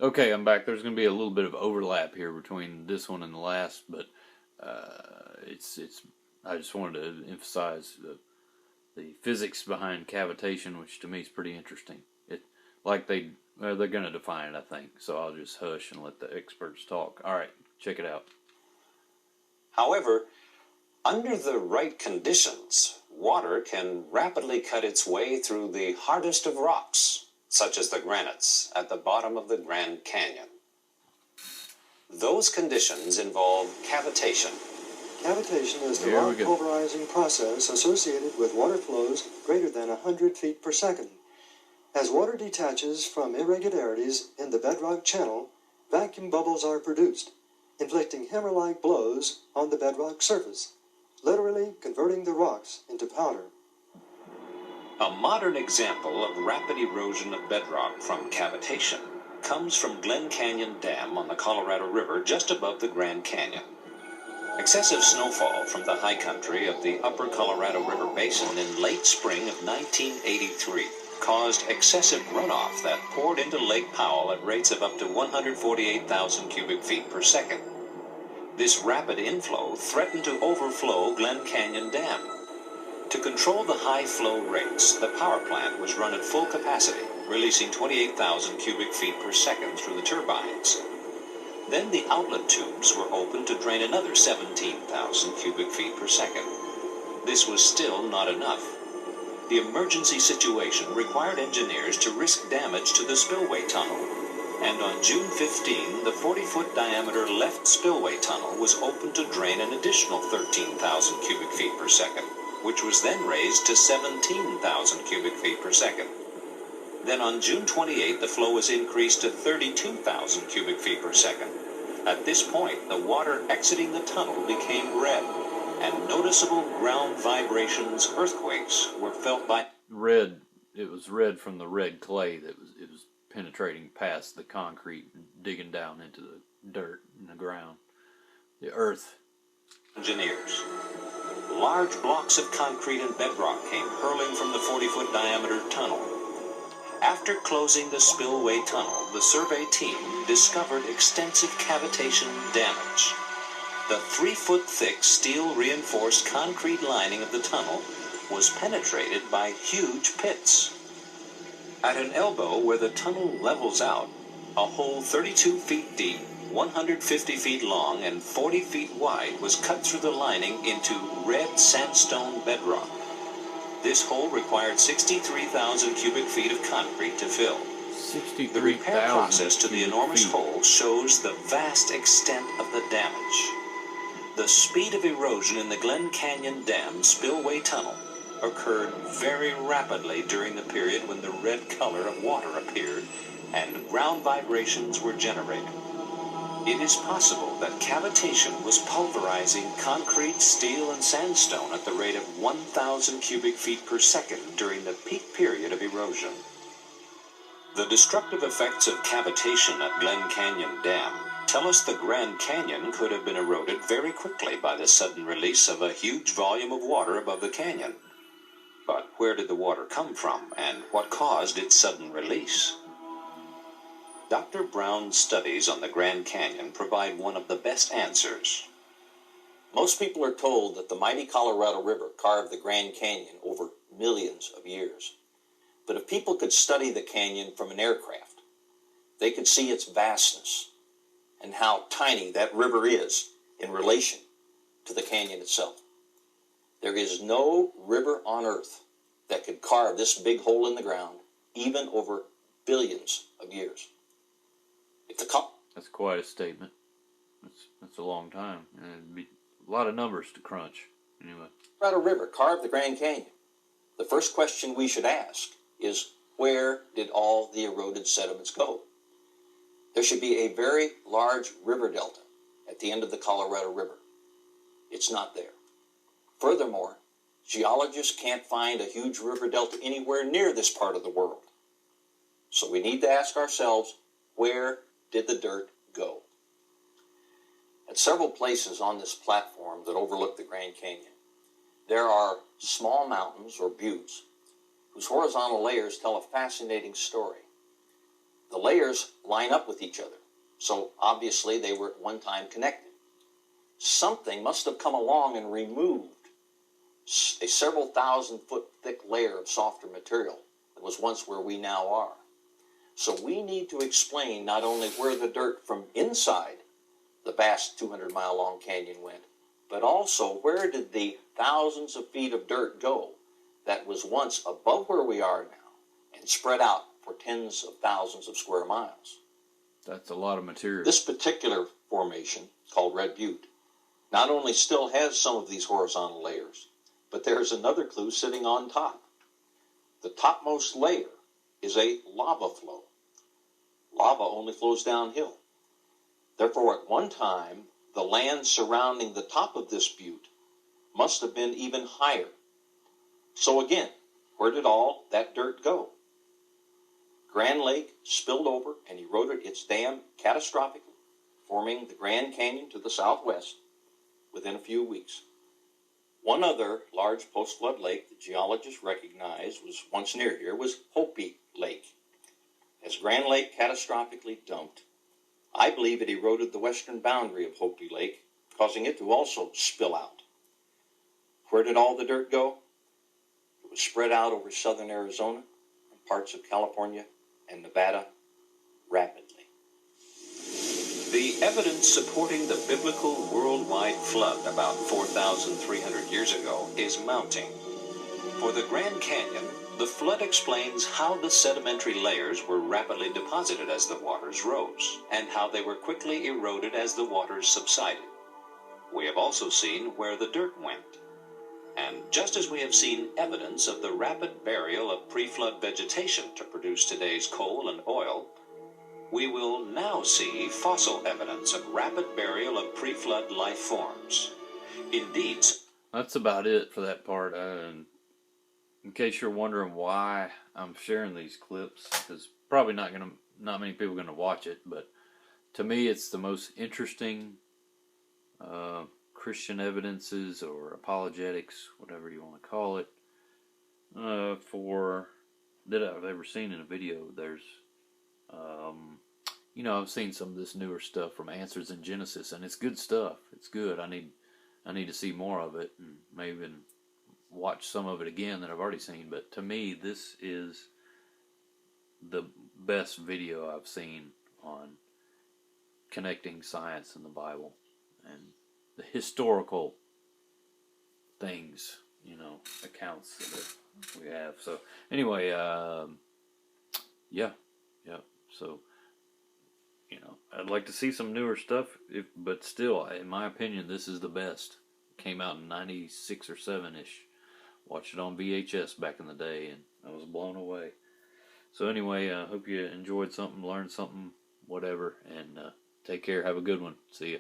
Okay, I'm back. There's going to be a little bit of overlap here between this one and the last, but it's. I just wanted to emphasize the physics behind cavitation, which to me is pretty interesting. It like they're going to define it, I think. So I'll just hush and let the experts talk. All right, check it out. However, under the right conditions, water can rapidly cut its way through the hardest of rocks, such as the granites at the bottom of the Grand Canyon. Those conditions involve cavitation. Cavitation is the rock pulverizing process associated with water flows greater than 100 feet per second. As water detaches from irregularities in the bedrock channel, vacuum bubbles are produced, inflicting hammer-like blows on the bedrock surface, literally converting the rocks into powder. A modern example of rapid erosion of bedrock from cavitation comes from Glen Canyon Dam on the Colorado River just above the Grand Canyon. Excessive snowfall from the high country of the upper Colorado River Basin in late spring of 1983 caused excessive runoff that poured into Lake Powell at rates of up to 148,000 cubic feet per second. This rapid inflow threatened to overflow Glen Canyon Dam. To control the high flow rates, the power plant was run at full capacity, releasing 28,000 cubic feet per second through the turbines. Then the outlet tubes were opened to drain another 17,000 cubic feet per second. This was still not enough. The emergency situation required engineers to risk damage to the spillway tunnel. And on June 15, the 40-foot diameter left spillway tunnel was opened to drain an additional 13,000 cubic feet per second, which was then raised to 17,000 cubic feet per second. Then on June 28, the flow was increased to 32,000 cubic feet per second. At this point, the water exiting the tunnel became red, and noticeable ground vibrations, earthquakes, were felt by... Red, it was red from the red clay it was penetrating past the concrete and digging down into the dirt in the ground. The earth. Engineers. Large blocks of concrete and bedrock came hurling from the 40-foot diameter tunnel. After closing the spillway tunnel, the survey team discovered extensive cavitation damage. The 3-foot-thick steel-reinforced concrete lining of the tunnel was penetrated by huge pits. At an elbow where the tunnel levels out, a hole 32 feet deep, 150 feet long, and 40 feet wide was cut through the lining into red sandstone bedrock. This hole required 63,000 cubic feet of concrete to fill. The repair process to the enormous hole shows the vast extent of the damage. The speed of erosion in the Glen Canyon Dam spillway tunnel occurred very rapidly during the period when the red color of water appeared and ground vibrations were generated. It is possible that cavitation was pulverizing concrete, steel, and sandstone at the rate of 1,000 cubic feet per second during the peak period of erosion. The destructive effects of cavitation at Glen Canyon Dam tell us the Grand Canyon could have been eroded very quickly by the sudden release of a huge volume of water above the canyon. But where did the water come from, and what caused its sudden release? Dr. Brown's studies on the Grand Canyon provide one of the best answers. Most people are told that the mighty Colorado River carved the Grand Canyon over millions of years. But if people could study the canyon from an aircraft, they could see its vastness and how tiny that river is in relation to the canyon itself. There is no river on earth that could carve this big hole in the ground, even over billions of years. That's quite a statement. That's a long time, and it'd be a lot of numbers to crunch. Anyway, Colorado River carved the Grand Canyon. The first question we should ask is, where did all the eroded sediments go? There should be a very large river delta at the end of the Colorado River. It's not there. Furthermore, geologists can't find a huge river delta anywhere near this part of the world. So we need to ask ourselves, where did the dirt go? At several places on this platform that overlook the Grand Canyon, there are small mountains or buttes whose horizontal layers tell a fascinating story. The layers line up with each other. So obviously they were at one time connected. Something must have come along and removed a several thousand foot thick layer of softer material that was once where we now are. So we need to explain not only where the dirt from inside the vast 200-mile long canyon went, but also where did the thousands of feet of dirt go that was once above where we are now and spread out for tens of thousands of square miles. That's a lot of material. This particular formation, called Red Butte, not only still has some of these horizontal layers, but there's another clue sitting on top. The topmost layer is a lava flow. Lava only flows downhill. Therefore, at one time, the land surrounding the top of this butte must have been even higher. So again, where did all that dirt go? Grand Lake spilled over and eroded its dam catastrophically, forming the Grand Canyon to the southwest within a few weeks. One other large post-flood lake that geologists recognized was once near here was Hopi Lake. As Grand Lake catastrophically dumped, I believe it eroded the western boundary of Hopi Lake, causing it to also spill out. Where did all the dirt go? It was spread out over southern Arizona and parts of California and Nevada rapidly. The evidence supporting the biblical worldwide flood about 4,300 years ago is mounting. For the Grand Canyon, the flood explains how the sedimentary layers were rapidly deposited as the waters rose, and how they were quickly eroded as the waters subsided. We have also seen where the dirt went. And just as we have seen evidence of the rapid burial of pre-flood vegetation to produce today's coal and oil, we will now see fossil evidence of rapid burial of pre-flood life forms. Indeed, that's about it for that part. In case you're wondering why I'm sharing these clips, because probably not many people are gonna watch it, but to me it's the most interesting Christian evidences or apologetics, whatever you want to call it, that I've ever seen in a video. There's, I've seen some of this newer stuff from Answers in Genesis, and it's good stuff. It's good. I need to see more of it, and maybe even watch some of it again that I've already seen. But to me, this is the best video I've seen on connecting science and the Bible and the historical things, accounts that we have. So anyway, yeah. So, I'd like to see some newer stuff, but still, in my opinion, this is the best. It came out in 96 or 7-ish. Watched it on VHS back in the day, and I was blown away. So anyway, I hope you enjoyed something, learned something, whatever, and take care. Have a good one. See ya.